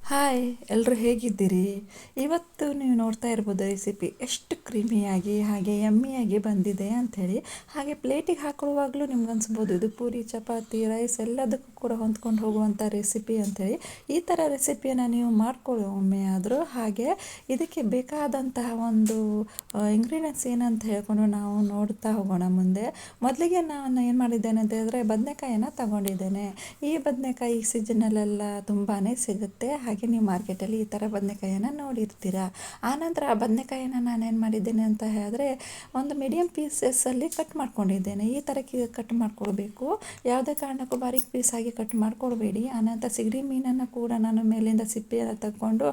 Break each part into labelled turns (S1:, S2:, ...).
S1: Hi ಎಲ್ಲರೂ ಹೇಗಿದ್ದೀರಿ? ಇವತ್ತು ನೀವು ನೋಡ್ತಾ ಇರ್ಬೋದು ರೆಸಿಪಿ ಎಷ್ಟು ಕ್ರೀಮಿಯಾಗಿ ಹಾಗೆ ಯಮ್ಮಿಯಾಗಿ ಬಂದಿದೆ ಅಂಥೇಳಿ. ಹಾಗೆ ಪ್ಲೇಟಿಗೆ ಹಾಕೊಳ್ಳುವಾಗಲೂ ನಿಮ್ಗೆ ಅನ್ಸ್ಬೋದು ಇದು ಪೂರಿ ಚಪಾತಿ ರೈಸ್ ಎಲ್ಲದಕ್ಕೂ ಕೂಡ ಹೊಂದ್ಕೊಂಡು ಹೋಗುವಂಥ ರೆಸಿಪಿ ಅಂಥೇಳಿ. ಈ ಥರ ರೆಸಿಪಿಯನ್ನು ನೀವು ಮಾಡ್ಕೊಳ್ಳಿ ಒಮ್ಮೆ ಆದರೂ. ಹಾಗೆ ಇದಕ್ಕೆ ಬೇಕಾದಂತಹ ಒಂದು ಇಂಗ್ರೀಡಿಯೆಂಟ್ಸ್ ಏನಂತ ಹೇಳ್ಕೊಂಡು ನಾವು ನೋಡ್ತಾ ಹೋಗೋಣ ಮುಂದೆ. ಮೊದಲಿಗೆ ನಾನು ಏನು ಮಾಡಿದ್ದೇನೆ ಅಂತ ಹೇಳಿದ್ರೆ ಬದನೆಕಾಯಿನ ತಗೊಂಡಿದ್ದೇನೆ. ಈ ಬದನೆಕಾಯಿ ಈ ಸೀಸನಲ್ಲೆಲ್ಲ ತುಂಬಾ ಸಿಗುತ್ತೆ. ಹಾಗೆ ನೀವು ಮಾರ್ಕೆಟಲ್ಲಿ ಈ ಥರ ಬದನೆಕಾಯಿಯನ್ನು ನೋಡಿರ್ತೀರ. ಆನಂತರ ಆ ಬದನೆಕಾಯಿನ ನಾನೇನು ಮಾಡಿದ್ದೇನೆ ಅಂತ ಹೇಳಿದ್ರೆ ಒಂದು ಮೀಡಿಯಮ್ ಪೀಸಸ್ಸಲ್ಲಿ ಕಟ್ ಮಾಡ್ಕೊಂಡಿದ್ದೇನೆ. ಈ ಥರ ಕಟ್ ಮಾಡ್ಕೊಳ್ಬೇಕು, ಯಾವುದೇ ಕಾರಣಕ್ಕೂ ಬಾರೀಕ್ ಪೀಸಾಗಿ ಕಟ್ ಮಾಡ್ಕೊಳ್ಬೇಡಿ. ಆನಂತರ ಸಿಗಡಿ ಮೀನನ್ನು ಕೂಡ ನಾನು ಮೇಲಿಂದ ಸಿಪ್ಪೆಯನ್ನು ತಗೊಂಡು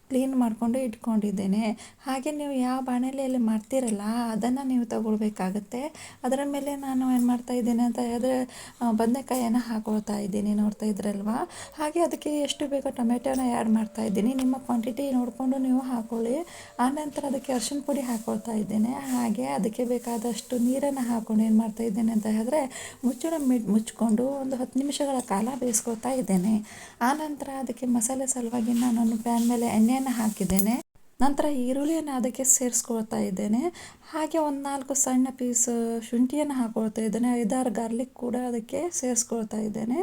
S1: ಕ್ಲೀನ್ ಮಾಡಿಕೊಂಡು ಇಟ್ಕೊಂಡಿದ್ದೇನೆ. ಹಾಗೆ ನೀವು ಯಾವ ಬಾಣಲೆಯಲ್ಲಿ ಮಾಡ್ತೀರಲ್ಲ ಅದನ್ನು ನೀವು ತಗೊಳ್ಬೇಕಾಗತ್ತೆ. ಅದರ ಮೇಲೆ ನಾನು ಏನು ಮಾಡ್ತಾ ಇದ್ದೇನೆ ಅಂತ ಹೇಳಿದ್ರೆ ಬದನೆಕಾಯಿಯನ್ನು ಹಾಕೊಳ್ತಾ ಇದ್ದೀನಿ, ನೋಡ್ತಾ ಇದ್ರಲ್ವಾ. ಹಾಗೆ ಅದಕ್ಕೆ ಎಷ್ಟು ಬೇಕೋ ಟೊಮೆಟೊನ ಆ್ಯಡ್ ಮಾಡ್ತಾ ಇದ್ದೀನಿ. ನಿಮ್ಮ ಕ್ವಾಂಟಿಟಿ ನೋಡಿಕೊಂಡು ನೀವು ಹಾಕೊಳ್ಳಿ. ಆನಂತರ ಅದಕ್ಕೆ ಅರಿಶಿನ ಪುಡಿ ಹಾಕ್ಕೊಳ್ತಾ ಇದ್ದೇನೆ. ಹಾಗೆ ಅದಕ್ಕೆ ಬೇಕಾದಷ್ಟು ನೀರನ್ನು ಹಾಕ್ಕೊಂಡು ಏನು ಮಾಡ್ತಾ ಇದ್ದೇನೆ ಅಂತ ಹೇಳಿದ್ರೆ ಮುಚ್ಕೊಂಡು ಒಂದು 10 ನಿಮಿಷಗಳ ಕಾಲ ಬೇಯಿಸ್ಕೊಳ್ತಾ ಇದ್ದೇನೆ. ಆನಂತರ ಅದಕ್ಕೆ ಮಸಾಲೆ ಸಲುವಾಗಿ ನಾನು ಪ್ಯಾನ್ ಮೇಲೆ ಎಣ್ಣೆಯನ್ನು ಹಾಕಿದ್ದೇನೆ. ನಂತರ ಈರುಳ್ಳಿಯನ್ನು ಅದಕ್ಕೆ ಸೇರಿಸ್ಕೊಳ್ತಾ ಇದ್ದೇನೆ. ಹಾಗೆ ಒಂದು 4 ಸಣ್ಣ ಪೀಸ್ ಶುಂಠಿಯನ್ನು ಹಾಕ್ಕೊಳ್ತಾ ಇದ್ದೇನೆ. 5-6 ಗಾರ್ಲಿಕ್ ಕೂಡ ಅದಕ್ಕೆ ಸೇರಿಸ್ಕೊಳ್ತಾ ಇದ್ದೇನೆ.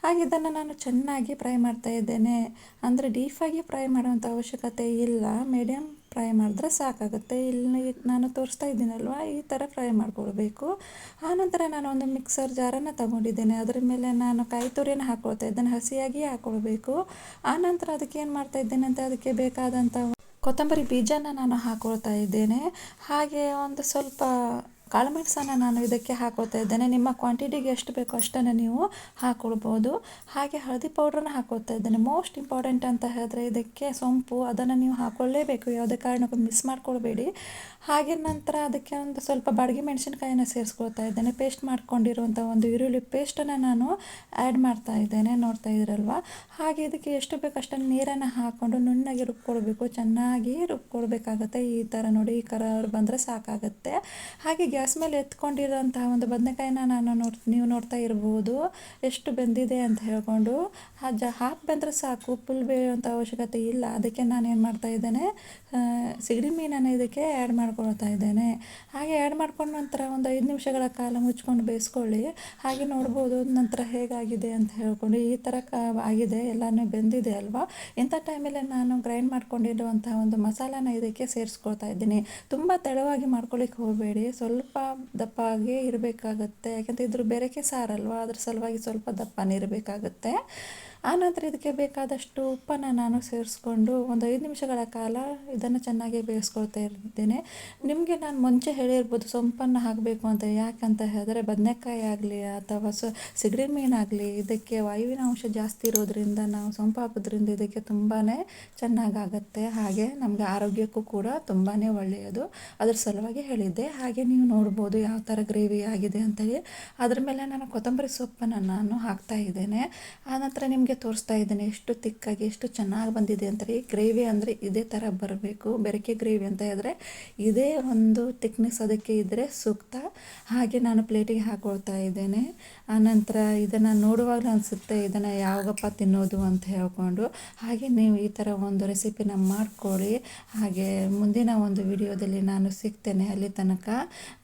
S1: ಹಾಗೆ ಇದನ್ನು ನಾನು ಚೆನ್ನಾಗಿ ಫ್ರೈ ಮಾಡ್ತಾ ಇದ್ದೇನೆ. ಅಂದರೆ ಡೀಪಾಗಿ ಫ್ರೈ ಮಾಡುವಂಥ ಅವಶ್ಯಕತೆ ಇಲ್ಲ, ಮೀಡಿಯಮ್ ಫ್ರೈ ಮಾಡಿದ್ರೆ ಸಾಕಾಗುತ್ತೆ. ಇಲ್ಲಿ ನಾನು ತೋರಿಸ್ತಾ ಇದ್ದೀನಲ್ವ, ಈ ಥರ ಫ್ರೈ ಮಾಡ್ಕೊಳ್ಬೇಕು. ಆನಂತರ ನಾನು ಒಂದು ಮಿಕ್ಸರ್ ಜಾರನ್ನು ತಗೊಂಡಿದ್ದೇನೆ. ಅದರ ಮೇಲೆ ನಾನು ಕಾಯಿ ತುರಿಯನ್ನು ಹಾಕ್ಕೊಳ್ತಾ ಇದ್ದೇನೆ, ಹಸಿಯಾಗಿ ಹಾಕ್ಕೊಳ್ಬೇಕು. ಆನಂತರ ಅದಕ್ಕೆ ಏನು ಮಾಡ್ತಾ ಇದ್ದೇನೆ ಅಂತ ಅದಕ್ಕೆ ಬೇಕಾದಂಥ ಕೊತ್ತಂಬರಿ ಬೀಜನ ನಾನು ಹಾಕ್ಕೊಳ್ತಾ ಇದ್ದೇನೆ. ಹಾಗೆ ಒಂದು ಸ್ವಲ್ಪ ಕಾಳು ಮೆಣಸನ್ನು ನಾನು ಇದಕ್ಕೆ ಹಾಕ್ಕೊಳ್ತಾ ಇದ್ದೇನೆ. ನಿಮ್ಮ ಕ್ವಾಂಟಿಟಿಗೆ ಎಷ್ಟು ಬೇಕೋ ಅಷ್ಟನ್ನು ನೀವು ಹಾಕ್ಕೊಳ್ಬೋದು. ಹಾಗೆ ಹಳದಿ ಪೌಡ್ರನ್ನ ಹಾಕ್ಕೊಳ್ತಾ ಇದ್ದೇನೆ. ಮೋಸ್ಟ್ ಇಂಪಾರ್ಟೆಂಟ್ ಅಂತ ಹೇಳಿದ್ರೆ ಇದಕ್ಕೆ ಸೊಂಪು, ಅದನ್ನು ನೀವು ಹಾಕ್ಕೊಳ್ಳೇಬೇಕು, ಯಾವುದೇ ಕಾರಣಕ್ಕೂ ಮಿಸ್ ಮಾಡ್ಕೊಳ್ಬೇಡಿ. ಹಾಗೆ ನಂತರ ಅದಕ್ಕೆ ಒಂದು ಸ್ವಲ್ಪ ಬಾಡಿಗೆ ಮೆಣಸಿನ್ಕಾಯಿನ ಸೇರಿಸ್ಕೊಳ್ತಾ ಇದ್ದೇನೆ. ಪೇಸ್ಟ್ ಮಾಡ್ಕೊಂಡಿರುವಂಥ ಒಂದು ಈರುಳ್ಳಿ ಪೇಸ್ಟನ್ನು ನಾನು ಆ್ಯಡ್ ಮಾಡ್ತಾ ಇದ್ದೇನೆ, ನೋಡ್ತಾ ಇದ್ದೀರಲ್ವ. ಹಾಗೆ ಇದಕ್ಕೆ ಎಷ್ಟು ಬೇಕು ಅಷ್ಟನ್ನು ನೀರನ್ನು ಹಾಕ್ಕೊಂಡು ನುಣ್ಣಗೆ ರುಬ್ಕೊಳ್ಬೇಕು, ಚೆನ್ನಾಗಿ ರುಬ್ಕೊಳ್ಬೇಕಾಗತ್ತೆ. ಈ ಥರ ನೋಡಿ, ಈ ಕಲರ್ ಬಂದರೆ ಸಾಕಾಗುತ್ತೆ. ಹಾಗೆ ಗ್ಯಾಸ್ ಮೇಲೆ ಎತ್ಕೊಂಡಿರೋಂತಹ ಒಂದು ಬದನೆಕಾಯಿನ ನೀವು ನೋಡ್ತಾ ಇರ್ಬೋದು ಎಷ್ಟು ಬೆಂದಿದೆ ಅಂತ ಹೇಳ್ಕೊಂಡು. ಹಾಫ್ ಬೆಂದರೆ ಸಾಕು, ಫುಲ್ ಬೇಯುವಂಥ ಅವಶ್ಯಕತೆ ಇಲ್ಲ. ಅದಕ್ಕೆ ನಾನು ಏನು ಮಾಡ್ತಾ ಇದ್ದೇನೆ, ಸಿಗಡಿ ಮೀನನ್ನು ಇದಕ್ಕೆ ಆ್ಯಡ್ ಮಾಡ್ಕೊಳ್ತಾ ಇದ್ದೇನೆ. ಹಾಗೆ ಆ್ಯಡ್ ಮಾಡ್ಕೊಂಡು ನಂತರ ಒಂದು 5 ನಿಮಿಷಗಳ ಕಾಲ ಮುಚ್ಕೊಂಡು ಬೇಯಿಸ್ಕೊಳ್ಳಿ. ಹಾಗೆ ನೋಡ್ಬೋದು ನಂತರ ಹೇಗಾಗಿದೆ ಅಂತ ಹೇಳ್ಕೊಂಡು. ಈ ಥರ ಆಗಿದೆ, ಎಲ್ಲನೂ ಬೆಂದಿದೆ ಅಲ್ವಾ. ಇಂಥ ಟೈಮಲ್ಲಿ ನಾನು ಗ್ರೈಂಡ್ ಮಾಡ್ಕೊಂಡಿರುವಂತಹ ಒಂದು ಮಸಾಲಾನ ಇದಕ್ಕೆ ಸೇರಿಸ್ಕೊಳ್ತಾ ಇದ್ದೀನಿ. ತುಂಬ ತೆಳುವಾಗಿ ಮಾಡ್ಕೊಳ್ಳಿಕ್ಕೆ ಹೋಗಬೇಡಿ, ಸ್ವಲ್ಪ ದಪ್ಪಾಗಿ ಇರಬೇಕಾಗತ್ತೆ. ಯಾಕೆಂತ ಇದ್ರ ಬೆರಕೆ ಸಾರಲ್ವ, ಅದ್ರ ಸಲುವಾಗಿ ಸ್ವಲ್ಪ ದಪ್ಪನೇ ಇರಬೇಕಾಗತ್ತೆ. ಆನಂತರ ಇದಕ್ಕೆ ಬೇಕಾದಷ್ಟು ಉಪ್ಪನ್ನು ನಾನು ಸೇರಿಸ್ಕೊಂಡು ಒಂದು 5 ನಿಮಿಷಗಳ ಕಾಲ ಇದನ್ನು ಚೆನ್ನಾಗಿ ಬೇಯಿಸ್ಕೊಳ್ತಾ ಇದ್ದೇನೆ. ನಿಮಗೆ ನಾನು ಮುಂಚೆ ಹೇಳಿರ್ಬೋದು ಸೊಂಪನ್ನು ಹಾಕಬೇಕು ಅಂತ. ಯಾಕಂತ ಹೇಳಿದ್ರೆ ಬದನೆಕಾಯಿ ಆಗಲಿ ಅಥವಾ ಸಿಗಡಿ ಮೀನಾಗಲಿ ಇದಕ್ಕೆ ವಾಯುವಿನ ಅಂಶ ಜಾಸ್ತಿ ಇರೋದ್ರಿಂದ ನಾವು ಸೊಂಪು ಹಾಕೋದ್ರಿಂದ ಇದಕ್ಕೆ ತುಂಬಾ ಚೆನ್ನಾಗಾಗತ್ತೆ. ಹಾಗೆ ನಮಗೆ ಆರೋಗ್ಯಕ್ಕೂ ಕೂಡ ತುಂಬಾ ಒಳ್ಳೆಯದು. ಅದ್ರ ಸಲುವಾಗಿ ಹೇಳಿದ್ದೆ. ಹಾಗೆ ನೀವು ನೋಡ್ಬೋದು ಯಾವ ಥರ ಗ್ರೇವಿ ಆಗಿದೆ ಅಂತೇಳಿ. ಅದ್ರ ಮೇಲೆ ನಾನು ಕೊತ್ತಂಬರಿ ಸೊಪ್ಪನ್ನು ನಾನು ಹಾಕ್ತಾ ಇದ್ದೇನೆ. ಆನಂತರ ನಿಮಗೆ ತೋರಿಸ್ತಾ ಇದ್ದೇನೆ ಎಷ್ಟು ತಿಕ್ಕಾಗಿ ಎಷ್ಟು ಚೆನ್ನಾಗಿ ಬಂದಿದೆ ಅಂತಾರೆ. ಗ್ರೇವಿ ಅಂದರೆ ಇದೇ ಥರ ಬರಬೇಕು. ಬೆರಕೆ ಗ್ರೇವಿ ಅಂತ ಹೇಳಿದ್ರೆ ಇದೇ ಒಂದು ತಿಕ್ನೆಸ್ ಅದಕ್ಕೆ ಇದ್ದರೆ ಸೂಕ್ತ. ಹಾಗೆ ನಾನು ಪ್ಲೇಟಿಗೆ ಹಾಕ್ಕೊಳ್ತಾ ಇದ್ದೇನೆ. ಆನಂತರ ಇದನ್ನು ನೋಡುವಾಗಲೂ ಅನಿಸುತ್ತೆ ಇದನ್ನು ಯಾವಾಗಪ್ಪ ತಿನ್ನೋದು ಅಂತ ಹೇಳ್ಕೊಂಡು. ಹಾಗೆ ನೀವು ಈ ಥರ ಒಂದು ರೆಸಿಪಿನ ಮಾಡ್ಕೊಳ್ಳಿ. ಹಾಗೆ ಮುಂದಿನ ಒಂದು ವಿಡಿಯೋದಲ್ಲಿ ನಾನು ಸಿಗ್ತೇನೆ. ಅಲ್ಲಿ ತನಕ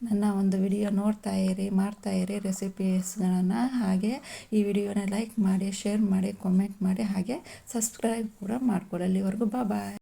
S1: ನನ್ನ ಒಂದು ವಿಡಿಯೋ ನೋಡ್ತಾ ಇರಿ, ಮಾಡ್ತಾ ಇರಿ ರೆಸಿಪೀಸ್ಗಳನ್ನು. ಹಾಗೆ ಈ ವಿಡಿಯೋನ ಲೈಕ್ ಮಾಡಿ, ಶೇರ್ ಮಾಡಿ, ಕಾಮೆಂಟ್ ಮಾಡಿ, ಹಾಗೆ ಸಬ್ಸ್ಕ್ರೈಬ್ ಕೂಡ ಮಾಡ್ಕೊಳ್ಳಿ. ಅಲ್ಲಿವರೆಗೂ ಬಾಯ್.